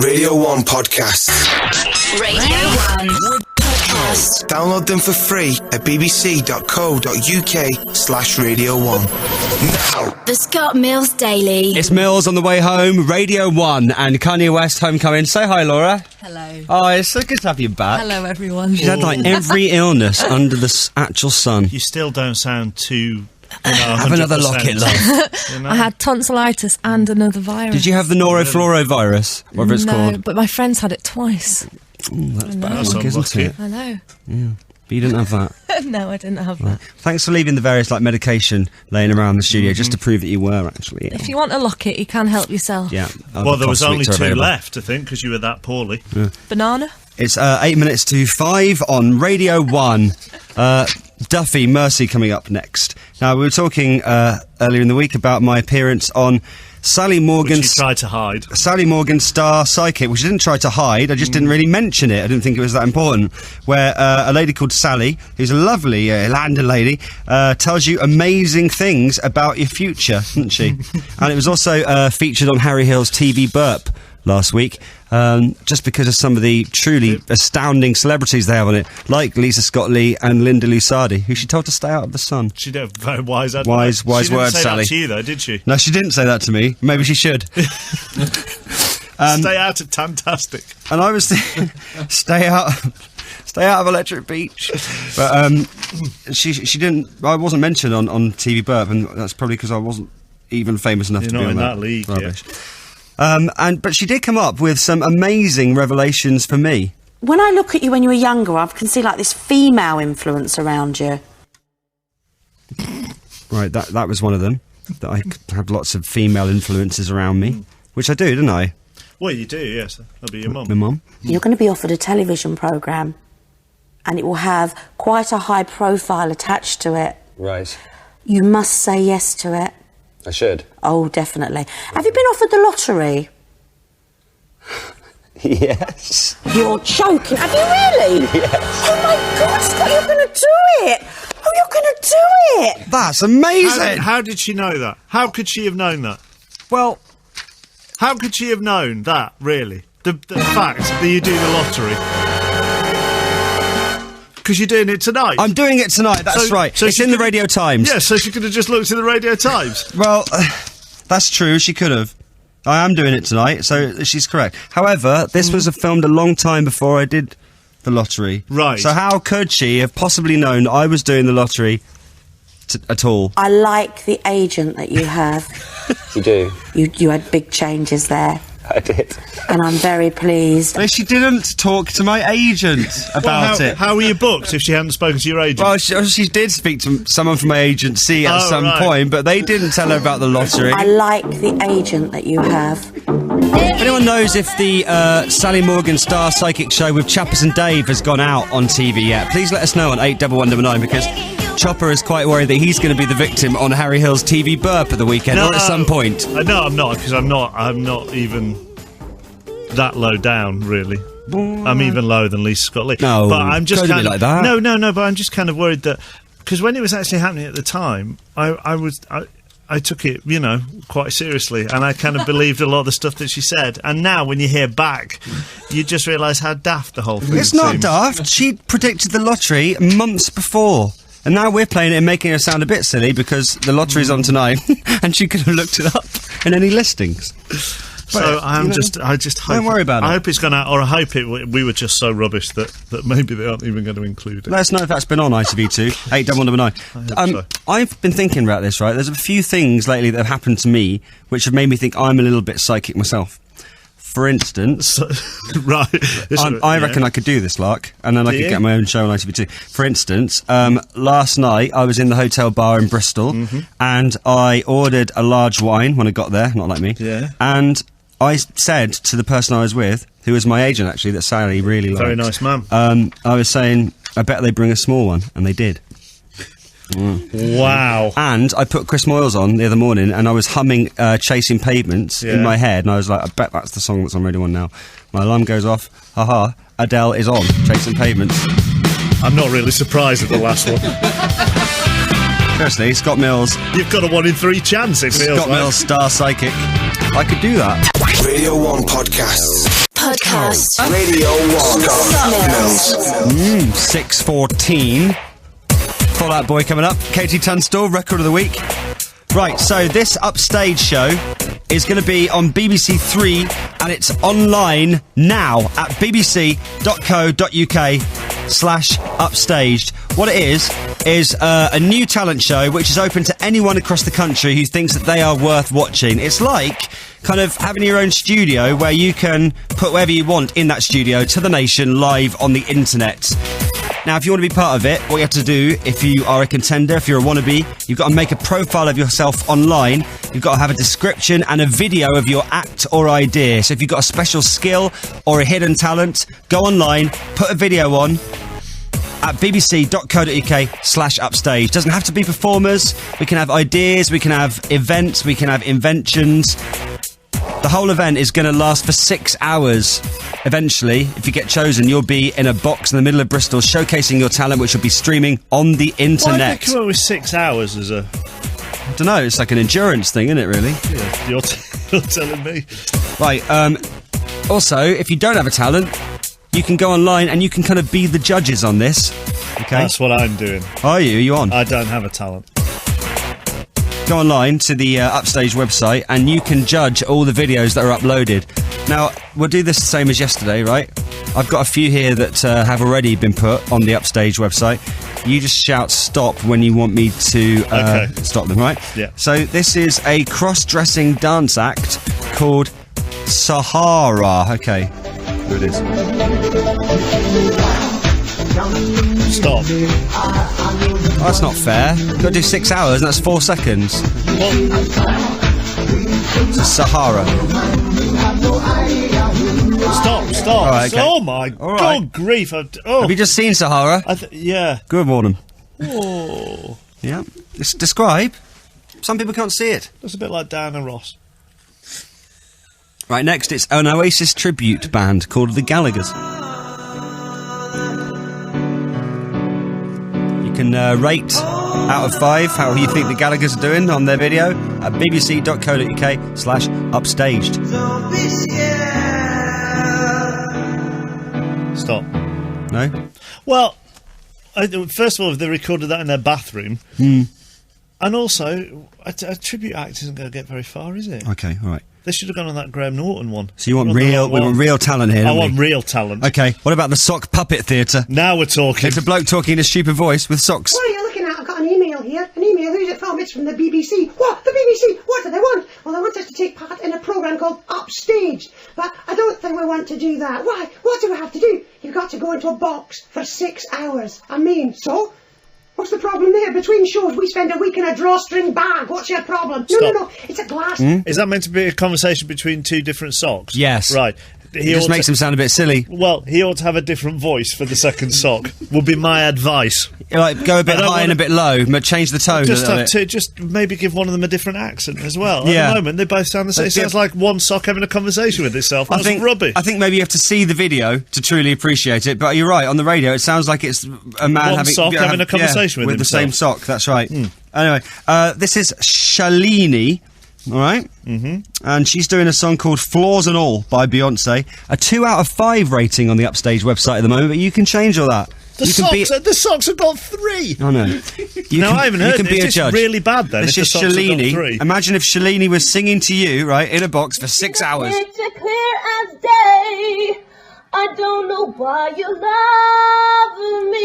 Radio 1 Podcasts. Radio 1 Podcast. Download them for free at bbc.co.uk/Radio 1. Now. The Scott Mills Daily. It's Mills on the way home, Radio 1 and Kanye West homecoming. Say hi, Laura. Hello. Oh, it's so good to have you back. Hello, everyone. She's had like every illness under the actual sun. You still don't sound too... Have another locket, love. I had tonsillitis and another virus. Did you have the noroflorovirus, whatever it's no, called? but my friends had it twice. That's bad That's luck, isn't unlucky. it? I know. Yeah. But you didn't have that. No, I didn't have that. Thanks for leaving the various medication laying around the studio just to prove that you were actually ill. If you want a locket, you can help yourself. Yeah. Well, there was only two available. left, I think, because you were that poorly. Banana? It's 8 minutes to 5 on Radio 1. Duffy, Mercy coming up next. Now, we were talking earlier in the week about my appearance on Sally Which Morgan's... you tried to hide. Sally Morgan Star Psychic, which I didn't try to hide, I just didn't really mention it. I didn't think it was that important. Where a lady called Sally, who's a lovely London lady, tells you amazing things about your future, isn't she? And it was also featured on Harry Hill's TV Burp last week, just because of some of the truly astounding celebrities they have on it, like Lisa Scott-Lee and Linda Lusardi, who she told to stay out of the sun. She did a very wise advice. Wise she words, didn't say Sally. That to you, though, did she? No, she didn't say that to me. Maybe she should. Stay out of Tantastic. And I was stay out of Electric Beach. But she didn't. I wasn't mentioned on TV Burp, and that's probably because I wasn't even famous enough You're to be not on in that league, rubbish. But she did come up with some amazing revelations for me. When I look at you when you were younger, I can see like this female influence around you. Right, that was one of them. That I have lots of female influences around me, which I do, don't I? Well, you do, yes. That'll be your mum. My mum. You're going to be offered a television programme, and it will have quite a high profile attached to it. Right. You must say yes to it. I should. Oh, definitely. Have you been offered the lottery? Yes. You're joking. Have you really? Yes. Oh my God, Scott, you're going to do it. Oh, you're going to do it. That's amazing. How did she know that? How could she have known that? Well, How could she have known that, really? The fact that you do the lottery. Because you're doing it tonight. I'm doing it tonight. That's So- right. so It's she in the could- Radio Times. Yeah, so she could have just looked in the Radio Times. Well, that's true. She could have. I am doing it tonight, so she's correct. However, this was filmed a long time before I did the lottery. Right. So how could she have possibly known I was doing the lottery at all? I like the agent that you have. You do. You had big changes there, I did. and I'm very pleased. No, she didn't talk to my agent about it. How were you booked if she hadn't spoken to your agent? Well, she did speak to someone from my agency at Oh, some right. point, but they didn't tell her about the lottery. I like the agent that you have. If anyone knows if the Sally Morgan Star Psychic Show with Chappers and Dave has gone out on TV yet, please let us know on 81199, because Chopper is quite worried that he's going to be the victim on Harry Hill's TV Burp at the weekend, or at some point. No, I'm not, because I'm not even that low down, really. I'm even lower than Lisa Scott-Lee. No, but I'm just don't be kind of, like that. No, but I'm just kind of worried that, because when it was actually happening at the time, I took it, quite seriously, and I kind of believed a lot of the stuff that she said. And now, when you hear back, you just realise how daft the whole thing It's not seems. daft. She predicted the lottery months before. And now we're playing it and making her sound a bit silly because the lottery's on tonight and she could have looked it up in any listings. So I just hope. Don't worry about it. I hope it's gone out, or I hope we were just so rubbish that maybe they aren't even going to include it. Let us know if that's been on ITV2, 81199. so. I've been thinking about this, right? There's a few things lately that have happened to me which have made me think I'm a little bit psychic myself. For instance, So, right. I reckon I could do this, Lark, and then I Do could you? get my own show on ITV2. For instance, last night I was in the hotel bar in Bristol, and I ordered a large wine when I got there, not like me. Yeah. And I said to the person I was with, who was my agent actually, that Sally really liked. Very nice man. I was saying, I bet they bring a small one, and they did. Wow. And I put Chris Moyles on the other morning, and I was humming Chasing Pavements in Yeah. my head, and I was like, I bet that's the song that's on Radio 1 now. My alarm goes off, haha, Adele is on Chasing Pavements. I'm not really surprised at the last one. Seriously, Scott Mills, You've got a 1 in 3 chance, it feels Scott like. Mills, Star Psychic. I could do that. Radio 1 Podcasts. Podcast. Radio 1. Scott Mills. 6:14. Fallout Boy coming up. Katie Tunstall, record of the week. Right, so this Upstage show is going to be on BBC Three, and it's online now at bbc.co.uk/upstaged. What it is a new talent show which is open to anyone across the country who thinks that they are worth watching. It's like kind of having your own studio where you can put whatever you want in that studio to the nation live on the internet. Now, if you want to be part of it, what you have to do, if you are a contender, if you're a wannabe, you've got to make a profile of yourself online. You've got to have a description and a video of your act or idea. So if you've got a special skill or a hidden talent, go online, put a video on at bbc.co.uk/upstage. Doesn't have to be performers. We can have ideas, we can have events, we can have inventions. The whole event is going to last for 6 hours. Eventually, if you get chosen, you'll be in a box in the middle of Bristol showcasing your talent, which will be streaming on the Why internet. did they come up with 6 hours as a... I don't know, it's like an endurance thing, isn't it, really? Yeah, you're telling me. Right, also, if you don't have a talent, you can go online and you can kind of be the judges on this. Okay? That's what I'm doing. Are you? Are you on? I don't have a talent. Go online to the Upstage website and you can judge all the videos that are uploaded. Now, we'll do this the same as yesterday, right? I've got a few here that have already been put on the Upstage website. You just shout stop when you want me to stop them, right? Yeah. So this is a cross-dressing dance act called Sahara. Okay, here it is. Stop. Oh, that's not fair. You've got to do 6 hours and that's 4 seconds. It's Sahara. Stop. All right, okay. Oh my All right. God grief. Have you just seen Sahara? Yeah. Good morning. Oh. Yeah. Describe. Some people can't see it. That's a bit like Diana Ross. Right, next it's an Oasis tribute band called the Gallaghers. You can rate out of 5 how you think the Gallaghers are doing on their video at bbc.co.uk/upstaged. Stop. No? Well, first of all, if they recorded that in their bathroom, and also, a tribute act isn't going to get very far, is it? Okay, all right. They should have gone on that Graham Norton one. So you want Not the real, wrong we want one. real talent here, I don't want we? real talent. Okay, what about the Sock Puppet Theatre? Now we're talking. It's a bloke talking in a stupid voice with socks. What are you looking at? I've got an email here. An email. Who's it from? It's from the BBC. What? The BBC? What do they want? Well, they want us to take part in a programme called Upstage. But I don't think we want to do that. Why? What do we have to do? You've got to go into a box for 6 hours. I mean, so? What's the problem there? Between shows, we spend a week in a drawstring bag. What's your problem? Stop. No. It's a glass. Is that meant to be a conversation between two different socks? Yes. Right. It just makes him sound a bit silly. Well, he ought to have a different voice for the second sock, would be my advice. Like, go a bit I don't high and a wanna- bit low, but change the tone Just a little have bit. to just maybe give one of them a different accent as well. Yeah. At the moment, they both sound the same. It sounds like one sock having a conversation with itself. That's rubbish. I think maybe you have to see the video to truly appreciate it. But you're right. On the radio, it sounds like it's a man One sock having a conversation with the same himself. sock. That's right. Anyway, this is Shalini. All right, and she's doing a song called "Flaws and All" by Beyonce. A 2 out of 5 rating on the Upstage website at the moment, but you can change all that. The you can socks have got 3. I know. You No, I haven't heard You can it. be Is a this judge. really bad then, This if is the socks have got 3? Shalini. Imagine if Shalini was singing to you, right, in a box for 6 hours. Picture clear as day. I don't know why you love me,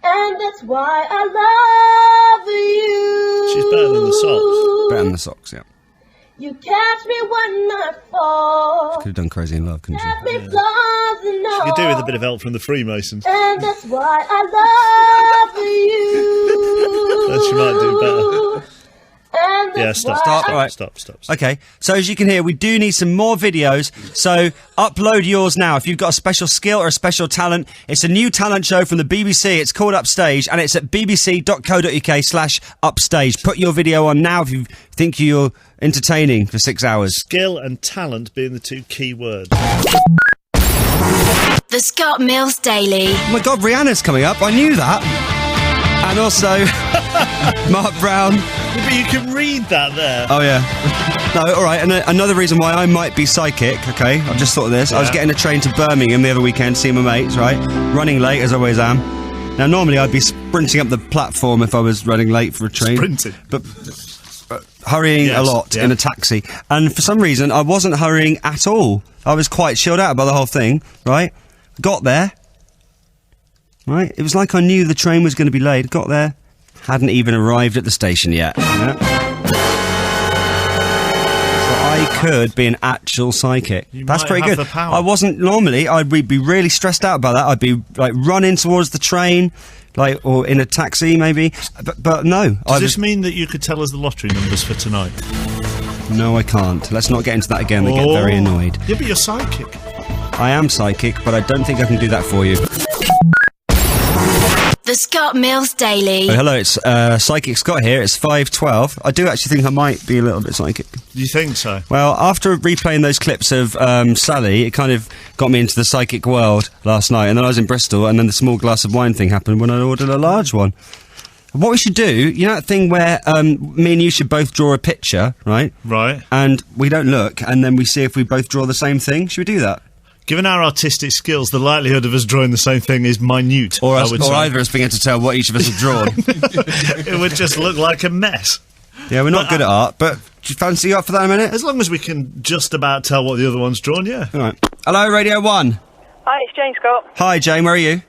and that's why I love you. She's better than the socks. Better than the socks, yeah. You catch me when I fall. Could have done Crazy in Love, couldn't she? Catch me flaws and all. You could do with a bit of help from the Freemasons. And that's why I love you. Then she might do better. And Yeah, that's stop. why Stop, I all right. Stop. Okay, so as you can hear, we do need some more videos, so upload yours now. If you've got a special skill or a special talent, it's a new talent show from the BBC. It's called Upstage, and it's at bbc.co.uk/upstage. Put your video on now if you think you're entertaining for 6 hours. Skill and talent being the 2 key words. The Scott Mills Daily. Oh my God, Rihanna's coming up. I knew that. And also, Mark Brown But you can read that there. Oh, yeah. No, all right. And another reason why I might be psychic, okay? I've just thought of this. I was getting a train to Birmingham the other weekend, seeing my mates, right? Running late, as I always am. Now, normally I'd be sprinting up the platform if I was running late for a train. Sprinting? But hurrying a lot in a taxi. And for some reason, I wasn't hurrying at all. I was quite chilled out by the whole thing, right? Got there. Right? It was like I knew the train was going to be late. Got there. Hadn't even arrived at the station yet. Yeah. So I could be an actual psychic. That's might pretty have good. the power. I wasn't normally. I'd be really stressed out about that. I'd be like running towards the train, like, or in a taxi maybe. But no. Does this mean that you could tell us the lottery numbers for tonight? No, I can't. Let's not get into that again. They get very annoyed. Yeah, but you're psychic. I am psychic, but I don't think I can do that for you. The Scott Mills Daily. Oh, hello, it's Psychic Scott here. It's 5:12. I do actually think I might be a little bit psychic. Do you think so? Well, after replaying those clips of Sally, it kind of got me into the psychic world last night. And then I was in Bristol, and then the small glass of wine thing happened when I ordered a large one. What we should do, you know that thing where me and you should both draw a picture, right? Right. And we don't look, and then we see if we both draw the same thing? Should we do that? Given our artistic skills, the likelihood of us drawing the same thing is minute. Or I would say. either of us being able to tell what each of us have drawn. It would just look like a mess. Yeah, we're not good at art, but do you fancy you up for that in a minute? As long as we can just about tell what the other one's drawn, yeah. All right. Hello, Radio 1. Hi, it's Jane Scott. Hi, Jane, where are you?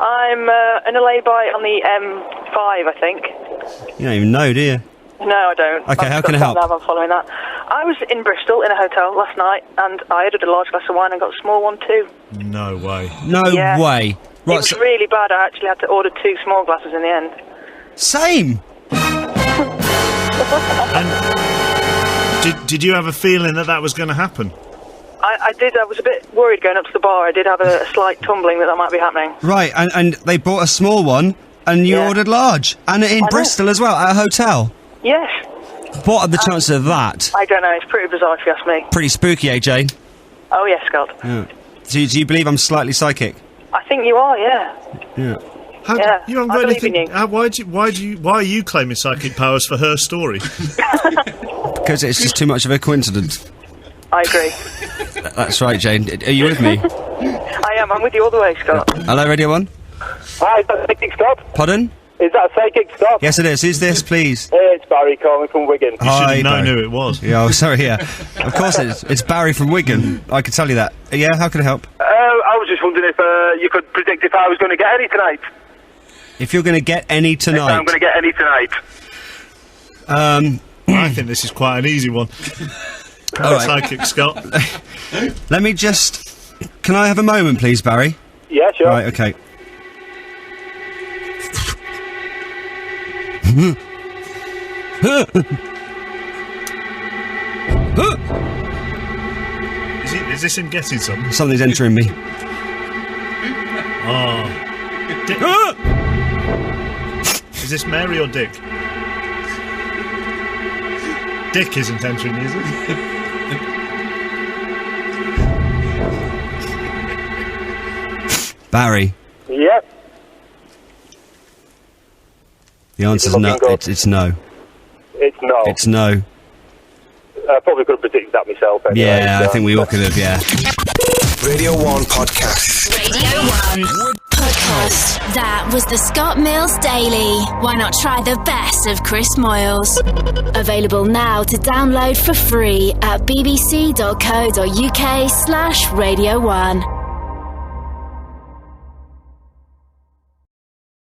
I'm in a lay-by on the M5, I think. You don't even know, do you? No, I don't. Okay, how can I help? I'm following that. I was in Bristol in a hotel last night, and I ordered a large glass of wine and got a small one too. No way. No way. Right, it was really bad. I actually had to order 2 small glasses in the end. Same. And did you have a feeling that was going to happen? I did. I was a bit worried going up to the bar. I did have a slight tumbling that might be happening. Right, and they bought a small one, and you ordered large, and in Bristol as well, at a hotel. Yes. What are the chances of that? I don't know. It's pretty bizarre if you ask me. Pretty spooky, eh, Jane? Oh yes, Scott. Yeah. So do you believe I'm slightly psychic? I think you are. Yeah. Yeah. You haven't got anything. Why are you claiming psychic powers for her story? Because it's just too much of a coincidence. I agree. That's right, Jane. Are you with me? I am. I'm with you all the way, Scott. Hello, Radio 1. Hi, is that Psychic Scott? Pardon? Is that Psychic Scott? Yes, it is. Who's this, please? It's Barry calling from Wigan. You should have known who it was. Yeah, oh, sorry, yeah. Of course it's Barry from Wigan. I can tell you that. Yeah, how can I help? I was just wondering if you could predict if I was going to get any tonight. If you're going to get any tonight? If I'm going to get any tonight. I think this is quite an easy one. All right. Psychic Scott. Let me just... Can I have a moment, please, Barry? Yeah, sure. Right, okay. Is this him getting something? Something's entering me. Oh. Is this Mary or Dick? Dick isn't entering, is it? Barry. Yeah. The answer's no. It's no. It's no. It's no. I probably could have predicted that myself. Anyway, Yeah, I think we all could have, yeah. Radio 1 Podcast. Radio 1 Podcast. That was the Scott Mills Daily. Why not try the best of Chris Moyles? Available now to download for free at bbc.co.uk/Radio 1.